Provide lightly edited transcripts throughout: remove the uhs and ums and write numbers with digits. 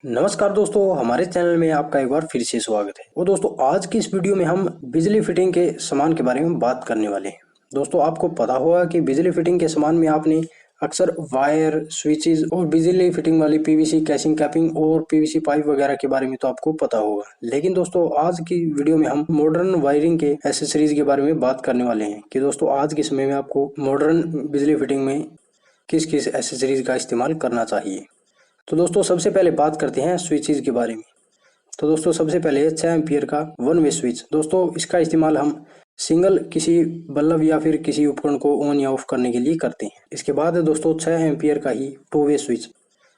नमस्कार दोस्तों, हमारे चैनल में आपका एक बार फिर से स्वागत है। और दोस्तों, आज की इस वीडियो में हम बिजली फिटिंग के सामान के बारे में बात करने वाले हैं। दोस्तों, आपको पता होगा कि बिजली फिटिंग के सामान में आपने अक्सर वायर, स्विचेस और बिजली फिटिंग वाली पीवीसी कैसिंग, कैपिंग और पीवीसी पाइप वगैरह के बारे में तो आपको पता होगा। लेकिन दोस्तों, आज की वीडियो में हम मॉडर्न वायरिंग के एसेसरीज के बारे में बात करने वाले हैं कि दोस्तों आज के समय में आपको मॉडर्न बिजली फिटिंग में किस किस एसेसरीज का इस्तेमाल करना चाहिए। तो दोस्तों, सबसे पहले बात करते हैं स्विचेस के बारे में। तो दोस्तों, सबसे पहले है 6 एम्पियर का वन वे स्विच। दोस्तों, इसका इस्तेमाल हम सिंगल किसी बल्ब या फिर किसी उपकरण को ऑन या ऑफ करने के लिए करते हैं। इसके बाद है दोस्तों 6 एम्पियर का ही टू वे स्विच।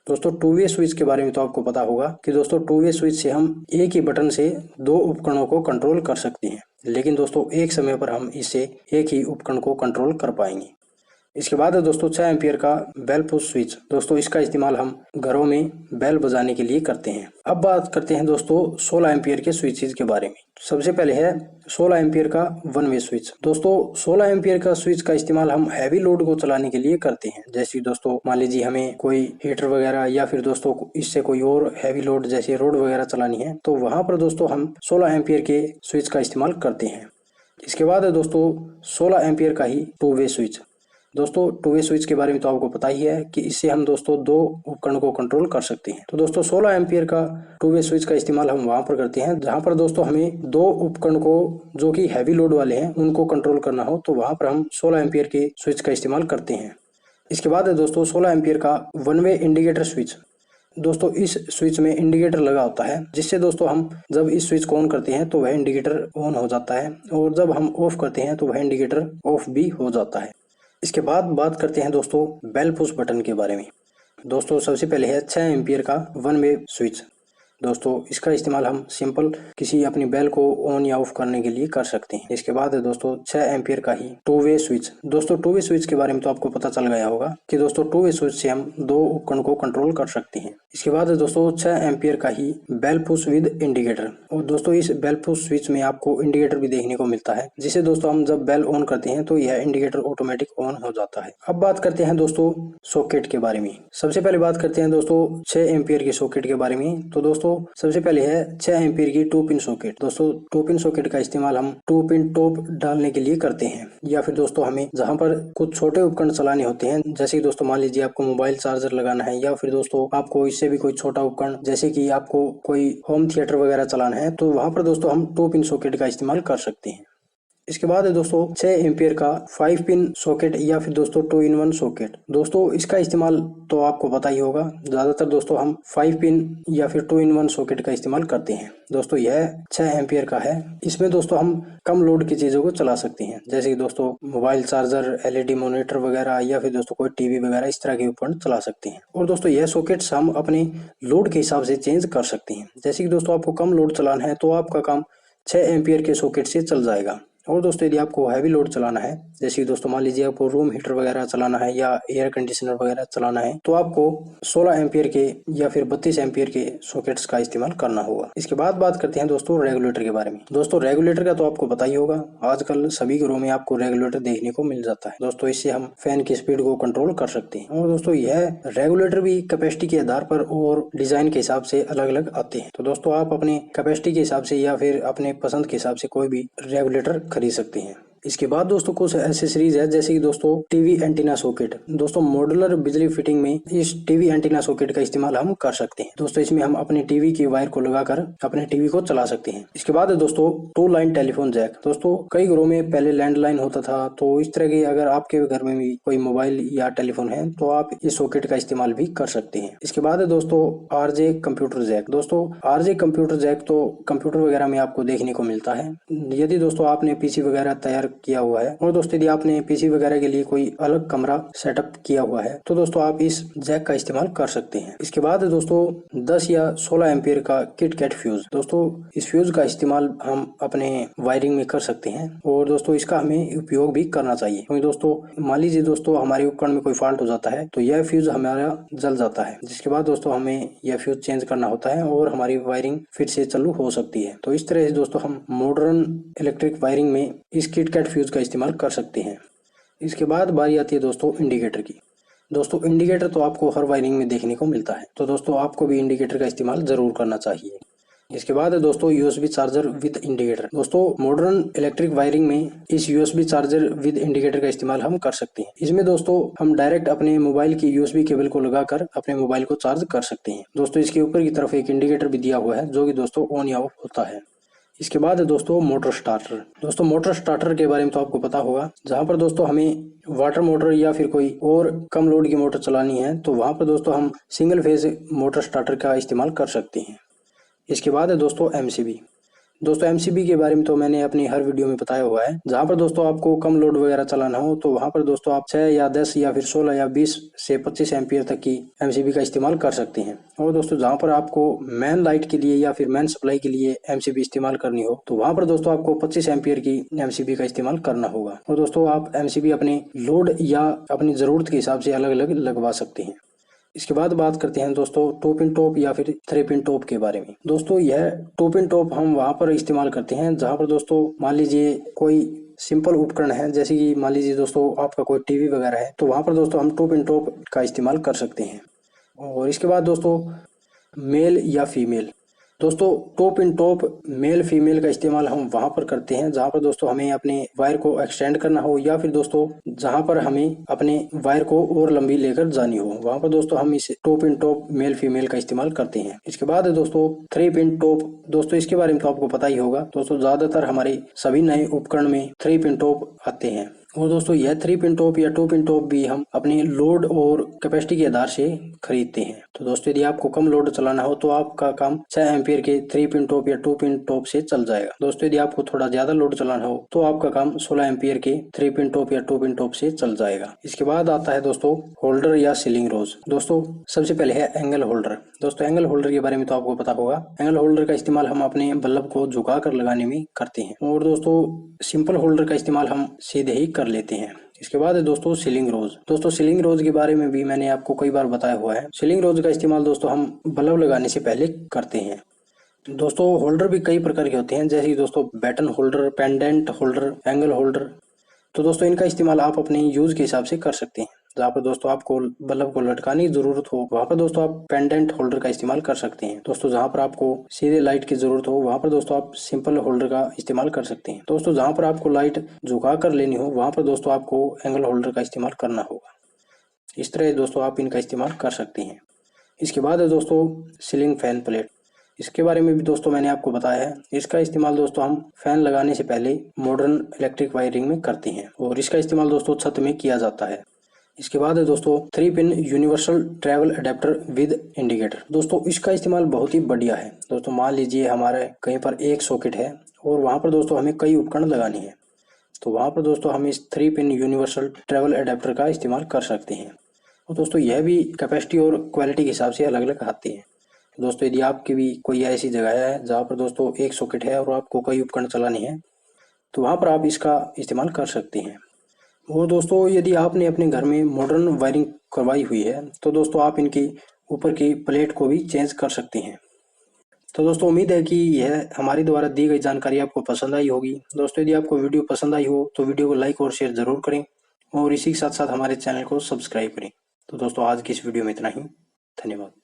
दोस्तों, टू वे स्विच के बारे में तो आपको पता होगा कि दोस्तों टू वे स्विच से हम एक ही बटन से दो उपकरणों को कंट्रोल कर सकते हैं। लेकिन दोस्तों, एक समय पर हम इससे एक ही उपकरण को कंट्रोल कर पाएंगे। इसके बाद है दोस्तों 6 एम्पियर का बेल पुश स्विच। दोस्तों, इसका इस्तेमाल हम घरों में बेल बजाने के लिए करते हैं। अब बात करते हैं दोस्तों 16 एम्पियर के स्विचेस के बारे में। सबसे पहले है 16 एम्पियर का वन वे स्विच। दोस्तों, 16 एम्पियर का स्विच का इस्तेमाल हम हैवी लोड को चलाने के लिए करते हैं। जैसे दोस्तों मान लीजिए हमें कोई हीटर वगैरह या फिर दोस्तों इससे कोई और हैवी लोड जैसे रोड वगैरह चलानी है, तो वहां पर दोस्तों हम 16 एम्पियर के स्विच का इस्तेमाल करते हैं। इसके बाद है दोस्तों 16 एम्पियर का ही टू वे स्विच। दोस्तों, टू वे स्विच के बारे में तो आपको पता ही है कि इससे हम दोस्तों दो उपकरण को कंट्रोल कर सकते हैं। तो दोस्तों 16 एम्पियर का टू वे स्विच का इस्तेमाल हम वहां पर करते हैं जहां पर दोस्तों हमें दो उपकरण को जो कि हैवी लोड वाले हैं उनको कंट्रोल करना हो, तो वहां पर हम 16 एम्पियर के स्विच का इस्तेमाल करते हैं। इसके बाद है दोस्तों 16 एम्पियर का वन वे इंडिकेटर स्विच। दोस्तों, इस स्विच में इंडिकेटर लगा होता है जिससे दोस्तों हम जब इस स्विच को ऑन करते हैं तो वह इंडिकेटर ऑन हो जाता है और जब हम ऑफ करते हैं तो वह इंडिकेटर ऑफ भी हो जाता है। इसके बाद बात करते हैं दोस्तों बेल पुश बटन के बारे में। दोस्तों, सबसे पहले है 6 एम्पियर का वन वे स्विच। दोस्तों, इसका इस्तेमाल हम सिंपल किसी अपनी बेल को ऑन या ऑफ करने के लिए कर सकते हैं। इसके बाद है दोस्तों 6 एम्पियर का ही टू वे स्विच। दोस्तों, टू वे स्विच के बारे में तो आपको पता चल गया होगा कि दोस्तों टू वे स्विच से हम दो उपकरण को कंट्रोल कर सकते हैं। इसके बाद है दोस्तों 6 एम्पियर का ही बेल पुश विद इंडिकेटर। और दोस्तों, इस बेल पुश स्विच में आपको इंडिकेटर भी देखने को मिलता है जिसे दोस्तों हम जब बेल ऑन करते हैं तो यह इंडिकेटर ऑटोमेटिक ऑन हो जाता है। अब बात करते हैं दोस्तों सॉकेट के बारे में। सबसे पहले बात करते हैं दोस्तों 6 एम्पियर के सॉकेट के बारे में। तो दोस्तों, सबसे पहले है 6 एम्पियर की टू पिन सॉकेट। दोस्तों, टू पिन सॉकेट का इस्तेमाल हम टू पिन टॉप डालने के लिए करते हैं या फिर दोस्तों हमें जहां पर कुछ छोटे उपकरण चलाने होते हैं, जैसे कि दोस्तों मान लीजिए आपको मोबाइल चार्जर लगाना है या फिर दोस्तों आपको इससे भी कोई छोटा उपकरण जैसे कि आपको कोई होम थिएटर वगैरह चलाना है, तो वहां पर दोस्तों हम टू पिन सॉकेट का इस्तेमाल कर सकते हैं। इसके बाद है दोस्तों 6 एम्पियर का 5 पिन सॉकेट या फिर दोस्तों 2 in 1 सॉकेट। दोस्तों, इसका इस्तेमाल तो आपको पता ही होगा, ज्यादातर दोस्तों हम 5 पिन या फिर 2 in 1 सॉकेट का इस्तेमाल करते हैं। दोस्तों, यह 6 एम्पियर का है। इसमें दोस्तों हम कम लोड की चीजों को चला सकते हैं, जैसे कि दोस्तों मोबाइल चार्जर, एलईडी मॉनिटर वगैरह या फिर दोस्तों कोई टीवी वगैरह इस तरह के उपकरण चला सकते हैं। और दोस्तों यह सॉकेट्स हम अपने लोड के हिसाब से चेंज कर सकते हैं। जैसे कि दोस्तों आपको कम लोड चलाना है तो आपका काम 6 एम्पियर के सॉकेट से चल जाएगा। और दोस्तों यदि आपको हैवी लोड चलाना है, जैसे दोस्तों मान लीजिए आपको रूम हीटर वगैरह चलाना है या एयर कंडीशनर वगैरह चलाना है, तो आपको 16 एम्पियर के या फिर 32 एम्पियर के सॉकेट्स का इस्तेमाल करना होगा। इसके बाद बात करते हैं दोस्तों रेगुलेटर के बारे में। दोस्तों, रेगुलेटर का तो आपको पता ही होगा, आजकल सभी घरों में आपको रेगुलेटर देखने को मिल जाता है। दोस्तों, इससे हम फैन की स्पीड को कंट्रोल कर सकते हैं। और दोस्तों यह रेगुलेटर भी कैपेसिटी के आधार पर और डिजाइन के हिसाब से अलग अलग आते हैं। तो दोस्तों आप अपने कैपेसिटी के हिसाब से या फिर अपने पसंद के हिसाब से कोई भी रेगुलेटर खरीद सकते हैं। इसके बाद दोस्तों कुछ एसेसरीज है, जैसे कि दोस्तों टीवी एंटीना सॉकेट। दोस्तों, मॉड्यूलर बिजली फिटिंग में इस टीवी एंटीना सॉकेट का इस्तेमाल हम कर सकते हैं। दोस्तों, इसमें हम अपने टीवी की वायर को लगाकर अपने टीवी को चला सकते हैं। इसके बाद दोस्तों 2 लाइन टेलीफोन जैक। दोस्तों, कई घरों में पहले लैंडलाइन होता था, तो इस तरह के अगर आपके घर में भी कोई मोबाइल या टेलीफोन है तो आप इस सॉकेट का इस्तेमाल भी कर सकते हैं। इसके बाद दोस्तों आरजे कंप्यूटर जैक। दोस्तों, आरजे कंप्यूटर जैक तो कंप्यूटर वगैरह में आपको देखने को मिलता है। यदि दोस्तों आपने पीसी वगैरह तैयार किया हुआ है और दोस्तों यदि आपने पीसी वगैरह के लिए कोई अलग कमरा सेटअप किया हुआ है, तो दोस्तों आप इस जैक का इस्तेमाल कर सकते हैं। इसके बाद दोस्तों 10 या 16 एम्पियर का किट कैट फ्यूज। दोस्तों, इस फ्यूज का इस्तेमाल हम अपने वायरिंग में कर सकते हैं और दोस्तों इसका हमें उपयोग भी करना चाहिए, क्योंकि दोस्तों मान लीजिए दोस्तों हमारे उपकरण में कोई फॉल्ट हो जाता है तो यह फ्यूज हमारा जल जाता है, जिसके बाद दोस्तों हमें यह फ्यूज चेंज करना होता है और हमारी वायरिंग फिर से चालू हो सकती है। तो इस तरह से दोस्तों हम मॉडर्न इलेक्ट्रिक वायरिंग में इस किट कैट फ्यूज का इस्तेमाल कर सकते हैं। इसके बाद बारी आती है दोस्तों इंडिकेटर की। दोस्तों इंडिकेटर तो आपको हर वायरिंग में देखने को मिलता है, तो दोस्तों आपको भी इंडिकेटर का इस्तेमाल जरूर करना चाहिए। इसके बाद है दोस्तों यूएसबी चार्जर विद इंडिकेटर। दोस्तों मॉडर्न इलेक्ट्रिक वायरिंग में इस यूएसबी चार्जर विद इंडिकेटर का इस्तेमाल हम कर सकते हैं। इसमें दोस्तों हम डायरेक्ट अपने मोबाइल की यूएसबी केबल को लगाकर अपने मोबाइल को चार्ज कर सकते हैं। दोस्तों इसके ऊपर की तरफ एक इंडिकेटर भी दिया हुआ है जो कि दोस्तों ऑन या ऑफ होता है। इसके बाद है दोस्तों मोटर स्टार्टर। दोस्तों मोटर स्टार्टर के बारे में तो आपको पता होगा, जहां पर दोस्तों हमें वाटर मोटर या फिर कोई और कम लोड की मोटर चलानी है तो वहां पर दोस्तों हम सिंगल फेज मोटर स्टार्टर का इस्तेमाल कर सकते हैं। इसके बाद है दोस्तों एमसीबी। दोस्तों एमसीबी के बारे में तो मैंने अपनी हर वीडियो में बताया हुआ है। जहां पर दोस्तों आपको कम लोड वगैरह चलाना हो तो वहां पर दोस्तों आप 6 या 10 या फिर 16 या 20 से 25 एम्पियर तक की एमसीबी का इस्तेमाल कर सकते हैं। और दोस्तों जहां पर आपको मेन लाइट के लिए या फिर मेन सप्लाई के लिए एमसीबी इस्तेमाल करनी हो तो वहां पर दोस्तों आपको 25 एम्पियर की एमसीबी का इस्तेमाल करना होगा। और दोस्तों आप एमसीबी अपने लोड या अपनी जरूरत के हिसाब से अलग अलग लगवा सकते हैं। इसके बाद बात करते हैं दोस्तों टू पिन टॉप या फिर 3 पिन टॉप के बारे में। दोस्तों यह 2 पिन टॉप हम वहां पर इस्तेमाल करते हैं जहां पर दोस्तों मान लीजिए कोई सिंपल उपकरण है, जैसे कि मान लीजिए दोस्तों आपका कोई टीवी वगैरह है, तो वहां पर दोस्तों हम 2 पिन टॉप का इस्तेमाल कर सकते हैं। और इसके बाद दोस्तों मेल या फीमेल। दोस्तों 2 पिन टॉप मेल फीमेल का इस्तेमाल हम वहां पर करते हैं जहां पर दोस्तों हमें अपने वायर को एक्सटेंड करना हो या फिर दोस्तों जहां पर हमें अपने वायर को और लंबी लेकर जानी हो, वहां पर दोस्तों हम इस 2 पिन टॉप मेल फीमेल का इस्तेमाल करते हैं। इसके बाद है दोस्तों 3 पिन टॉप। दोस्तों इसके बारे में तो आपको पता ही होगा। दोस्तों ज्यादातर हमारे सभी नए उपकरण में 3 पिन टॉप आते हैं। और दोस्तों यह 3 पिन टॉप या 2 पिन टॉप भी हम अपने लोड और कैपेसिटी के आधार से खरीदते हैं। तो दोस्तों यदि आपको कम लोड चलाना हो तो आपका काम 6 एम्पियर के 3 पिन टॉप या 2 पिन टॉप से चल जाएगा। दोस्तों यदि आपको थोड़ा ज्यादा लोड चलाना हो तो आपका काम 16 एम्पियर के 3 पिन टॉप या 2 पिन टॉप से चल जाएगा। इसके बाद आता है दोस्तों होल्डर या सीलिंग रोज। दोस्तों सबसे पहले है एंगल होल्डर। दोस्तों एंगल होल्डर के बारे में तो आपको पता होगा। एंगल होल्डर का इस्तेमाल हम अपने बल्ब को झुका कर लगाने में करते हैं। और दोस्तों सिंपल होल्डर का इस्तेमाल हम सीधे ही कर लेते हैं। इसके बाद है दोस्तों सीलिंग रोज। दोस्तों सीलिंग रोज के बारे में भी मैंने आपको कई बार बताया हुआ है। सीलिंग रोज का इस्तेमाल दोस्तों हम बल्ब लगाने से पहले करते हैं। दोस्तों होल्डर भी कई प्रकार के होते हैं, जैसे दोस्तों batten holder, pendant holder, angle holder. तो दोस्तों इनका इस्तेमाल आप अपने यूज के हिसाब से कर सकते हैं। जहाँ पर दोस्तों आपको बल्ब को लटकाने की जरूरत हो वहां पर दोस्तों आप पेंडेंट होल्डर का इस्तेमाल कर सकते हैं। दोस्तों जहाँ पर आपको सीधे लाइट की जरूरत हो वहां पर दोस्तों आप सिंपल होल्डर का इस्तेमाल कर सकते हैं। दोस्तों जहाँ पर आपको लाइट झुका कर लेनी हो वहां पर दोस्तों आपको एंगल होल्डर का इस्तेमाल करना होगा। इस तरह दोस्तों आप इनका इस्तेमाल कर सकते हैं। इसके बाद है दोस्तों सीलिंग फैन प्लेट। इसके बारे में भी दोस्तों मैंने आपको बताया है। इसका इस्तेमाल दोस्तों हम फैन लगाने से पहले मॉडर्न इलेक्ट्रिक वायरिंग में करते हैं और इसका इस्तेमाल दोस्तों छत में किया जाता है। इसके बाद है दोस्तों 3 pin universal travel adapter with indicator. दोस्तों इसका इस्तेमाल बहुत ही बढ़िया है। दोस्तों मान लीजिए हमारे कहीं पर एक सॉकेट है और वहां पर दोस्तों हमें कई उपकरण लगाने हैं, तो वहां पर दोस्तों हम इस 3 पिन यूनिवर्सल ट्रैवल अडेप्टर का इस्तेमाल कर सकते हैं। और दोस्तों यह भी कैपेसिटी और क्वालिटी के हिसाब से अलग अलग आते हैं। दोस्तों यदि आपकी भी कोई ऐसी जगह है जहाँ पर दोस्तों एक सॉकेट है और आपको कई उपकरण चलाने हैं तो वहाँ पर आप इसका इस्तेमाल कर सकते हैं। और दोस्तों यदि आपने अपने घर में मॉडर्न वायरिंग करवाई हुई है तो दोस्तों आप इनकी ऊपर की प्लेट को भी चेंज कर सकते हैं। तो दोस्तों उम्मीद है कि यह हमारी द्वारा दी गई जानकारी आपको पसंद आई होगी। दोस्तों यदि आपको वीडियो पसंद आई हो तो वीडियो को लाइक और शेयर जरूर करें और इसी के साथ साथ हमारे चैनल को सब्सक्राइब करें। तो दोस्तों आज की इस वीडियो में इतना ही। धन्यवाद।